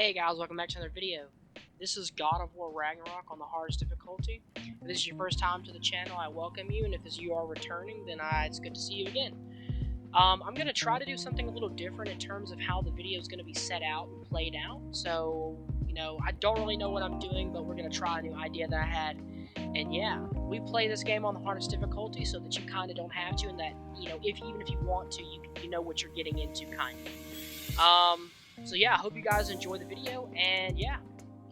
Hey guys, welcome back to another video. This is God of War Ragnarok on the hardest difficulty. If this is your first time to the channel, I welcome you, and if you are returning, then it's good to see you again. I'm going to try to do something a little different in terms of how the video is going to be set out and played out. So, I don't really know what I'm doing, but we're going to try a new idea that I had. And yeah, we play this game on the hardest difficulty so that you kind of don't have to, and that, even if you want to, you know what you're getting into, kind of. So yeah, I hope you guys enjoy the video, and yeah.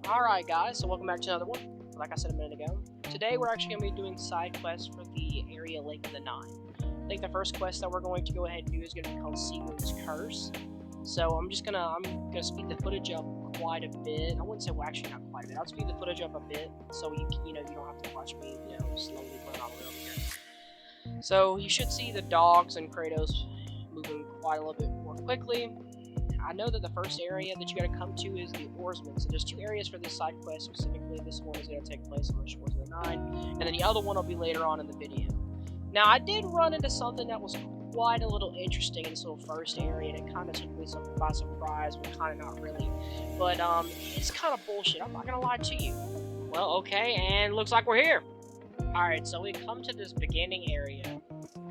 Alright guys, so welcome back to another one. Like I said a minute ago, today we're actually going to be doing side quests for the area Lake of the Nine. I think the first quest that we're going to go ahead and do is going to be called Sigrun's Curse. So I'm gonna speed the footage up quite a bit. I wouldn't say, well, actually not quite a bit. I'll speed the footage up a bit so you don't have to watch me, slowly run all the way over here. So you should see the dogs and Kratos moving quite a little bit more quickly. I know that the first area that you gotta come to is the Oarsman, so there's two areas for this side quest specifically. This one is gonna take place on the shores of the Nine, and then the other one will be later on in the video. Now, I did run into something that was quite a little interesting in this little first area, and it kind of took me by surprise, but kind of not really. But, it's kind of bullshit, I'm not gonna lie to you. Well, okay, and looks like we're here. Alright, so we come to this beginning area,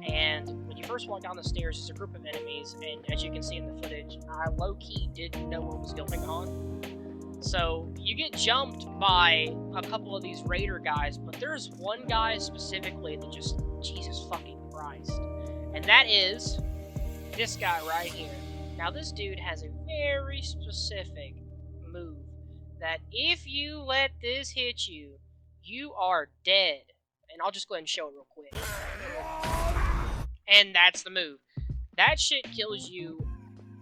and when you first walk down the stairs, there's a group of enemies, and as you can see in the footage, I low-key didn't know what was going on. So, you get jumped by a couple of these raider guys, but there's one guy specifically that just, Jesus fucking Christ. And that is this guy right here. Now, this dude has a very specific move that if you let this hit you, you are dead. And I'll just go ahead and show it real quick. And that's the move. That shit kills you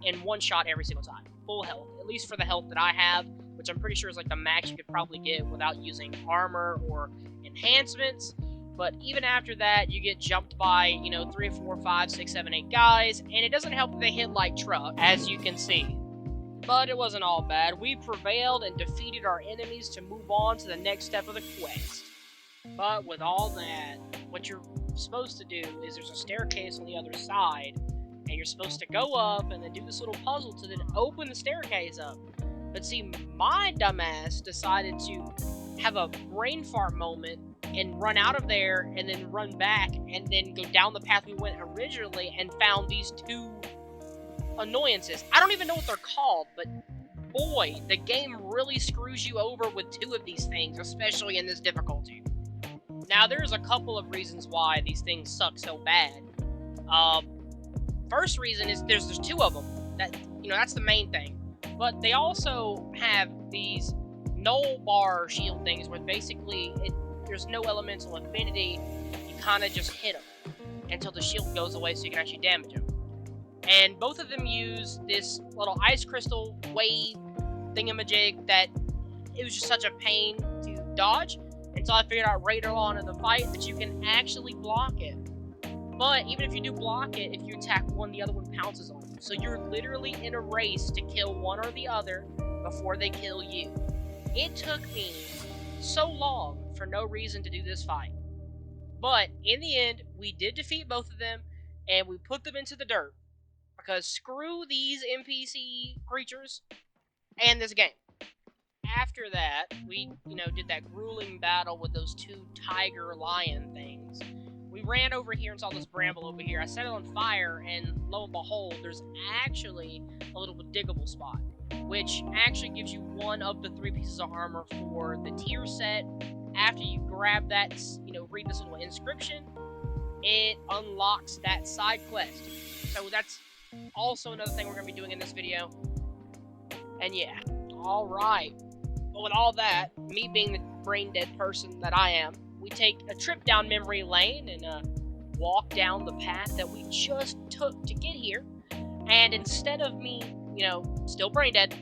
in one shot every single time. Full health. At least for the health that I have, which I'm pretty sure is like the max you could probably get without using armor or enhancements. But even after that, you get jumped by, 3, 4, 5, 6, 7, 8 guys, and it doesn't help that they hit like truck, as you can see. But it wasn't all bad. We prevailed and defeated our enemies to move on to the next step of the quest. But with all that, what you're supposed to do is there's a staircase on the other side, and you're supposed to go up and then do this little puzzle to then open the staircase up. But see, my dumbass decided to have a brain fart moment and run out of there and then run back and then go down the path we went originally and found these two annoyances. I don't even know what they're called, but boy, the game really screws you over with two of these things, especially in this difficulty. Now, there's a couple of reasons why these things suck so bad. First reason is there's two of them. That's the main thing. But they also have these null bar shield things where basically there's no elemental affinity. You kind of just hit them until the shield goes away so you can actually damage them. And both of them use this little ice crystal wave thingamajig that it was just such a pain to dodge. And so I figured out later on in the fight that you can actually block it. But even if you do block it, if you attack one, the other one pounces on you. So you're literally in a race to kill one or the other before they kill you. It took me so long for no reason to do this fight. But in the end, we did defeat both of them, and we put them into the dirt. Because screw these NPC creatures and this game. After that, we, did that grueling battle with those two tiger lion things. We ran over here and saw this bramble over here. I set it on fire, and lo and behold, there's actually a little diggable spot, which actually gives you one of the 3 pieces of armor for the tier set. After you grab that, read this little inscription, it unlocks that side quest. So that's also another thing we're going to be doing in this video. And yeah, alright. But with all that, me being the brain-dead person that I am, we take a trip down memory lane and walk down the path that we just took to get here. And instead of me, still brain-dead,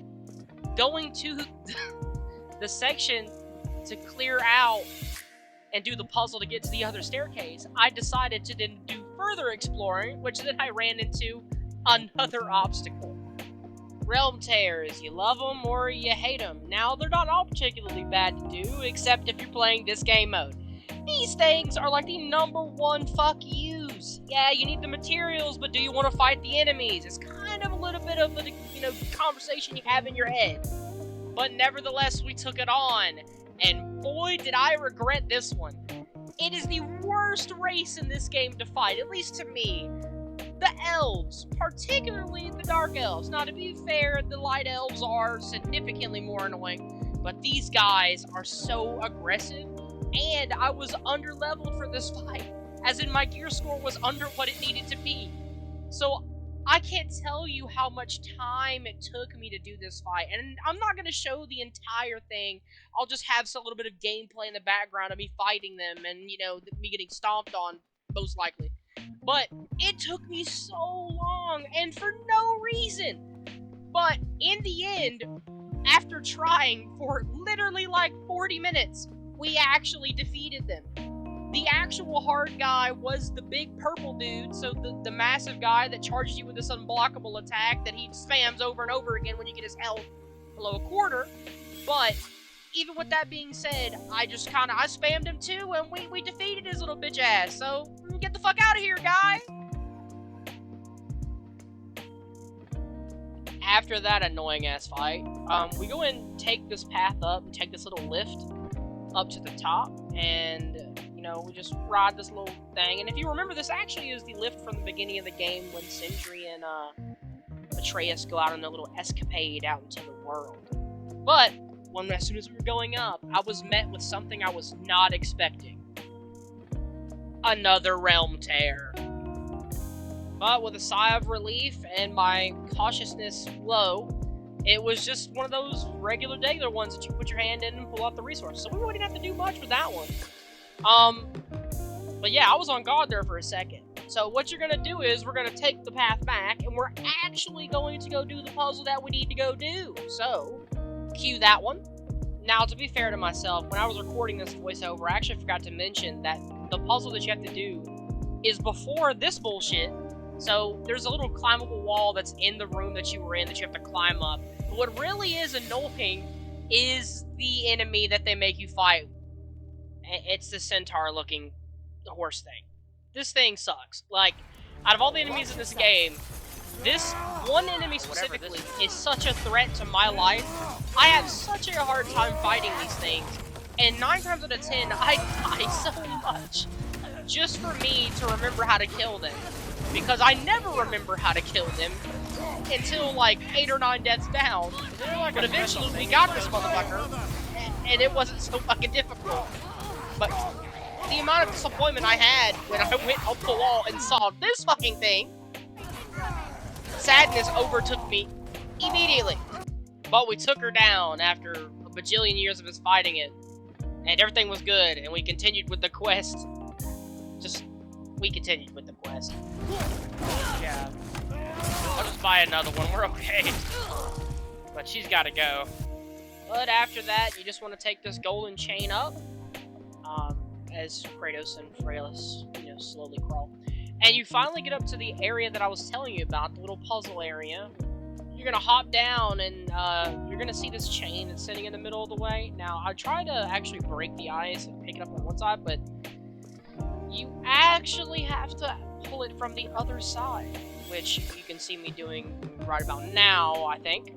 going to the section to clear out and do the puzzle to get to the other staircase, I decided to then do further exploring, which then I ran into another obstacle. Realm Tears, you love them or you hate them. Now, they're not all particularly bad to do, except if you're playing this game mode. These things are like the #1 fuck yous. Yeah, you need the materials, but do you want to fight the enemies? It's kind of a little bit of a, conversation you have in your head. But nevertheless, we took it on. And boy, did I regret this one. It is the worst race in this game to fight, at least to me. The elves, particularly the dark elves. Now, to be fair, the light elves are significantly more annoying, but these guys are so aggressive, and I was underleveled for this fight, as in my gear score was under what it needed to be. So, I can't tell you how much time it took me to do this fight, and I'm not going to show the entire thing. I'll just have a little bit of gameplay in the background of me fighting them, and, you know, me getting stomped on, most likely. But it took me so long, and for no reason. But in the end, after trying for literally like 40 minutes, we actually defeated them. The actual hard guy was the big purple dude, so the massive guy that charges you with this unblockable attack that he spams over and over again when you get his health below a quarter. But even with that being said, I spammed him too, and we defeated his little bitch ass. So get the fuck out of here, guy! After that annoying ass fight, we go and take this path up and take this little lift up to the top, and we just ride this little thing. And if you remember, this actually is the lift from the beginning of the game when Sindri and Atreus go out on a little escapade out into the world. But as soon as we were going up, I was met with something I was not expecting. Another realm tear. But with a sigh of relief and my cautiousness low, it was just one of those regular ones that you put your hand in and pull out the resource. So we really didn't have to do much with that one. But yeah, I was on guard there for a second. So what you're gonna do is we're gonna take the path back, and we're actually going to go do the puzzle that we need to go do. So, cue that one. Now, to be fair to myself, when I was recording this voiceover, I actually forgot to mention that the puzzle that you have to do is before this bullshit. So, there's a little climbable wall that's in the room that you were in that you have to climb up. But what really is annoying is the enemy that they make you fight. It's the centaur-looking horse thing. This thing sucks. Like, out of all the enemies in this game, this one enemy specifically is such a threat to my life. I have such a hard time fighting these things, and 9 times out of 10, I die so much just for me to remember how to kill them. Because I never remember how to kill them until like 8 or 9 deaths down. But eventually we got this motherfucker, and it wasn't so fucking difficult. But the amount of disappointment I had when I went up the wall and saw this fucking thing, sadness overtook me immediately. But we took her down after a bajillion years of us fighting it, and everything was good, and we continued with the quest. We continued with the quest. Yeah. I'll just buy another one, we're okay. But she's gotta go. But after that, you just want to take this golden chain up, as Kratos and Freyless, slowly crawl. And you finally get up to the area that I was telling you about, the little puzzle area. You're gonna hop down, and you're gonna see this chain that's sitting in the middle of the way. Now, I tried to actually break the ice and pick it up on one side, but you actually have to pull it from the other side, which you can see me doing right about now, I think.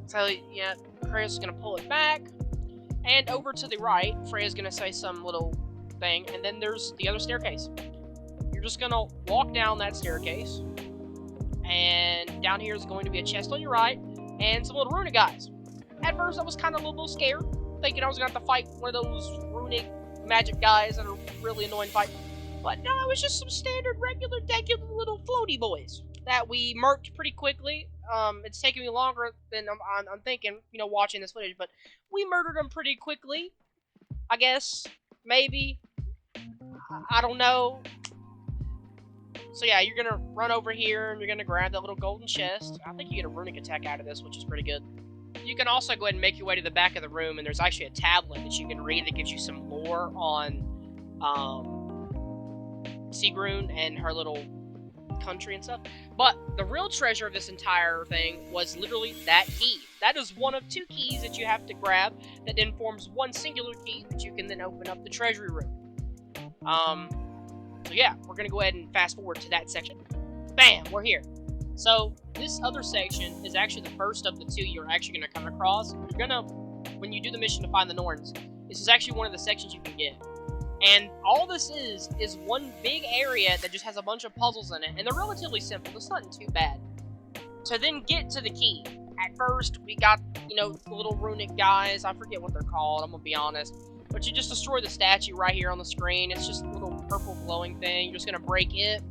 So, yeah, Freya's is gonna pull it back, and over to the right, Freya's gonna say some little thing, and then there's the other staircase. You're just gonna walk down that staircase, and down here is going to be a chest on your right, and some little runic guys. At first, I was kind of a little scared, thinking I was gonna have to fight one of those runic magic guys that are really annoying to fight. But no, it was just some standard, regular, little floaty boys that we murked pretty quickly. It's taking me longer than I'm thinking, watching this footage, but we murdered them pretty quickly. I guess, maybe. I don't know. So yeah, you're gonna run over here and you're gonna grab that little golden chest. I think you get a runic attack out of this, which is pretty good. You can also go ahead and make your way to the back of the room, and there's actually a tablet that you can read that gives you some lore on Sigrun and her little country and stuff. But the real treasure of this entire thing was literally that key. That is one of 2 keys that you have to grab that then forms one singular key that you can then open up the treasury room. So yeah, we're gonna go ahead and fast forward to that section. Bam, we're here. So this other section is actually the first of the two you're actually going to come across. You're going to, when you do the mission to find the Norns, this is actually one of the sections you can get. And all this is one big area that just has a bunch of puzzles in it, and they're relatively simple. It's nothing too bad. To then get to the key, at first we got, the little runic guys. I forget what they're called, I'm gonna be honest. But you just destroy the statue right here on the screen. It's just a little purple glowing thing. You're just gonna break it.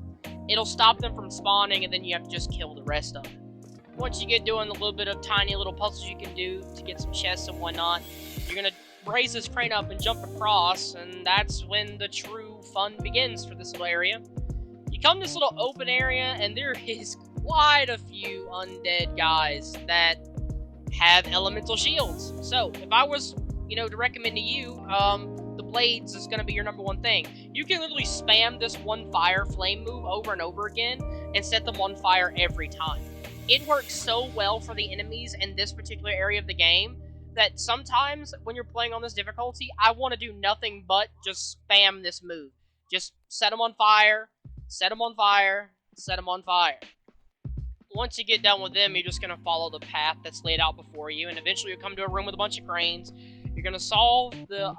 It'll stop them from spawning, and then you have to just kill the rest of it. Once you get doing the little bit of tiny little puzzles you can do to get some chests and whatnot, you're gonna raise this crane up and jump across, and that's when the true fun begins for this little area. You come to this little open area, and there is quite a few undead guys that have elemental shields. So, if I was, to recommend to you, the blades is going to be your number one thing. You can literally spam this one fire flame move over and over again and set them on fire every time. It works so well for the enemies in this particular area of the game that sometimes when you're playing on this difficulty, I want to do nothing but just spam this move. Just set them on fire, set them on fire, set them on fire. Once you get done with them, you're just going to follow the path that's laid out before you, and eventually you'll come to a room with a bunch of cranes. You're going to solve the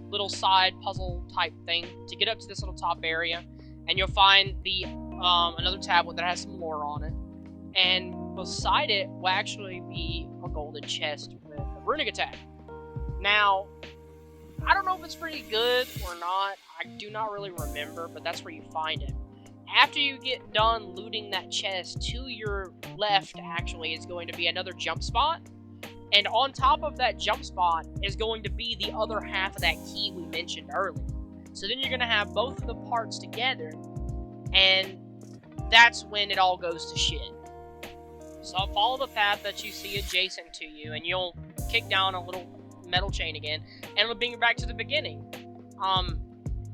little side puzzle type thing to get up to this little top area, and you'll find the another tablet that has some lore on it. And beside it will actually be a golden chest with a runic attack. Now, I don't know if it's pretty good or not. I do not really remember, but that's where you find it. After you get done looting that chest, to your left, actually, is going to be another jump spot. And on top of that jump spot is going to be the other half of that key we mentioned earlier. So then you're going to have both of the parts together, and that's when it all goes to shit. So I'll follow the path that you see adjacent to you, and you'll kick down a little metal chain again, and it'll bring you back to the beginning.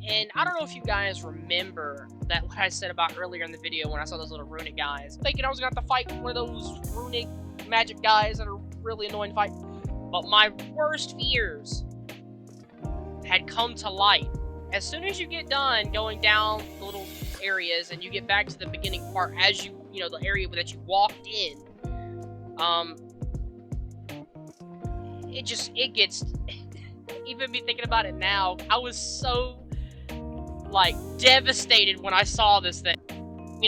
And I don't know if you guys remember that what I said about earlier in the video when I saw those little runic guys. Thinking I was going to have to fight one of those runic magic guys that are really annoying to fight. But my worst fears had come to light. As soon as you get done going down the little areas and you get back to the beginning part, as you the area that you walked in, it gets, even me thinking about it now, I was so, devastated when I saw this thing.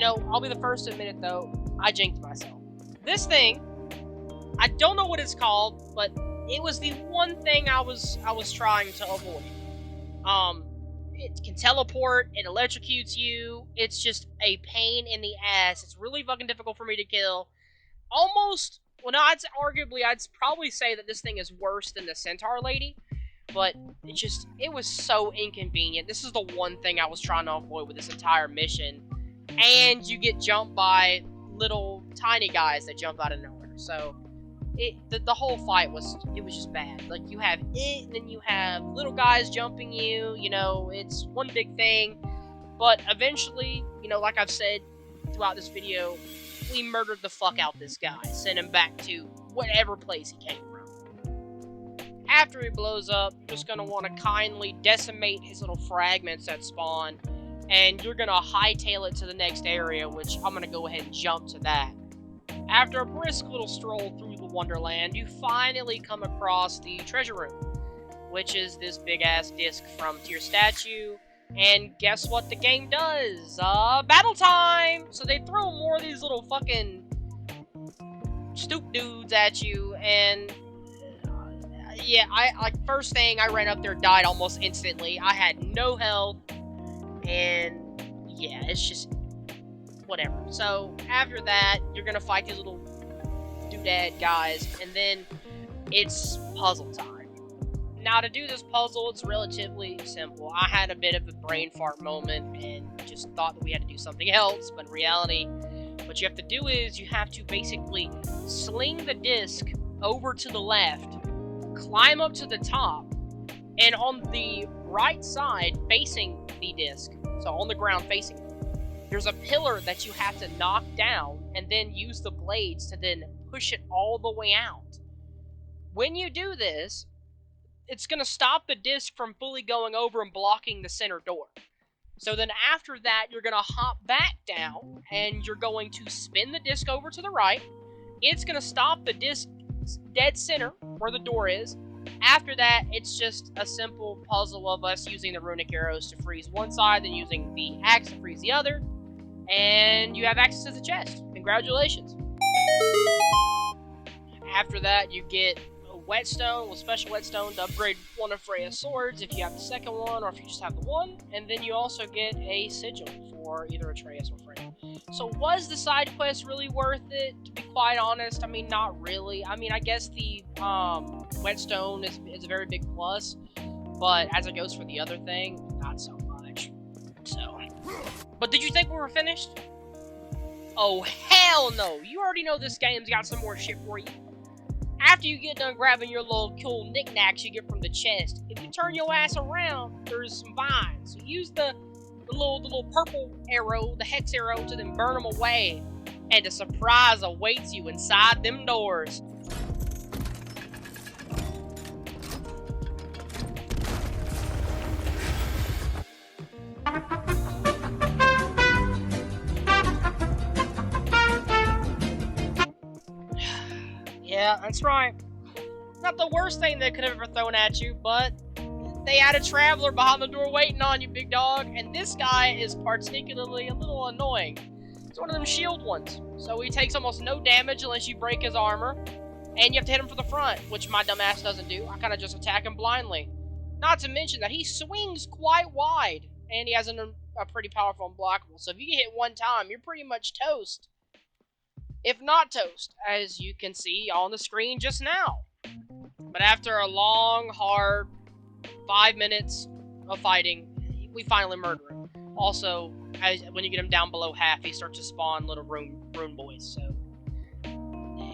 I'll be the first to admit it, though, I jinxed myself. This thing, I don't know what it's called, but it was the one thing I was trying to avoid. It can teleport, it electrocutes you, it's just a pain in the ass. It's really fucking difficult for me to kill. Almost, well, no, I'd probably say that this thing is worse than the Centaur Lady, but it was so inconvenient. This is the one thing I was trying to avoid with this entire mission, and you get jumped by little tiny guys that jump out of nowhere, so the whole fight was just bad. You have it, and then you have little guys jumping you, it's one big thing. But eventually, like I've said throughout this video, we murdered the fuck out this guy, sent him back to whatever place he came from. After he blows up, you're just gonna want to kindly decimate his little fragments that spawn, and you're gonna hightail it to the next area, which I'm gonna go ahead and jump to that. After a brisk little stroll through the Wonderland, you finally come across the treasure room, which is this big-ass disc from Tier Statue, and guess what the game does? Battle time! So they throw more of these little fucking stoop dudes at you, and yeah, first thing, I ran up there, died almost instantly. I had no health, and yeah, it's just whatever. So, after that, you're gonna fight these little doodad guys, and then it's puzzle time. Now, to do this puzzle, it's relatively simple. I had a bit of a brain fart moment, and just thought that we had to do something else, but in reality, what you have to do is, you have to basically sling the disc over to the left, climb up to the top, and on the right side, facing the disc, so on the ground facing, there's a pillar that you have to knock down, and then use the blades to then push it all the way out. When you do this, it's going to stop the disc from fully going over and blocking the center door. So then after that, you're going to hop back down, and you're going to spin the disc over to the right. It's going to stop the disc dead center where the door is. After that, it's just a simple puzzle of us using the runic arrows to freeze one side, then using the axe to freeze the other, and you have access to the chest. Congratulations. After that, you get a whetstone, a special whetstone to upgrade one of Freya's swords if you have the second one, or if you just have the one, and then you also get a sigil for either Atreus or Freya. So was the side quest really worth it? To be quite honest, I mean, not really. I mean, I guess the whetstone is a very big plus, but as it goes for the other thing, not so much. So, but did you think we were finished? Oh, hell no! You already know this game's got some more shit for you. After you get done grabbing your little cool knickknacks you get from the chest, if you turn your ass around, there's some vines. So use the little purple arrow, the hex arrow, to then burn them away. And a surprise awaits you inside them doors. Yeah, that's right. Not the worst thing they could have ever thrown at you, but they had a traveler behind the door waiting on you, big dog, and this guy is particularly a little annoying. He's one of them shield ones, so he takes almost no damage unless you break his armor, and you have to hit him from the front, which my dumbass doesn't do. I kind of just attack him blindly. Not to mention that he swings quite wide, and he has a pretty powerful unblockable, so if you get hit one time, you're pretty much toast. If not toast, as you can see on the screen just now. But after a long, hard 5 minutes of fighting, we finally murder him. Also, when you get him down below half, he starts to spawn little rune boys, so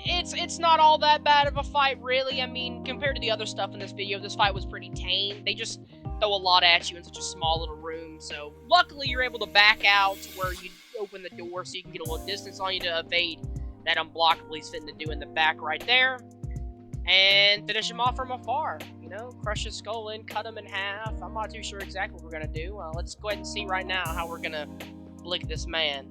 it's not all that bad of a fight, really. I mean, compared to the other stuff in this video, this fight was pretty tame. They just throw a lot at you in such a small little room, so luckily you're able to back out to where you open the door so you can get a little distance on you to evade that unblockable he's fitting to do in the back right there, and finish him off from afar. You know, crush his skull in, cut him in half. I'm not too sure exactly what we're gonna do. Let's go ahead and see right now how we're gonna blick this man.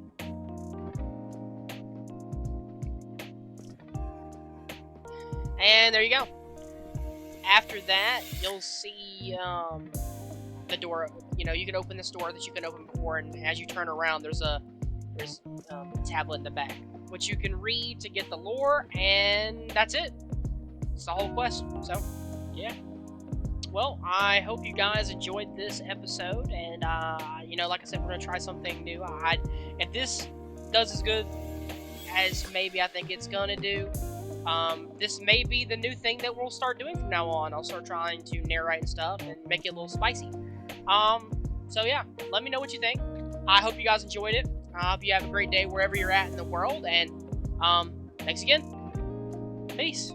And there you go. After that, you'll see the door. You know, you can open this door that you can open before, and as you turn around, there's a tablet in the back, which you can read to get the lore, and that's it. It's the whole quest. So, yeah. Well, I hope you guys enjoyed this episode, and you know, like I said, we're gonna try something new. If this does as good as maybe I think it's gonna do, this may be the new thing that we'll start doing from now on. I'll start trying to narrate and stuff and make it a little spicy. So yeah, let me know what you think. I hope you guys enjoyed it. I hope you have a great day wherever you're at in the world, and thanks again. Peace.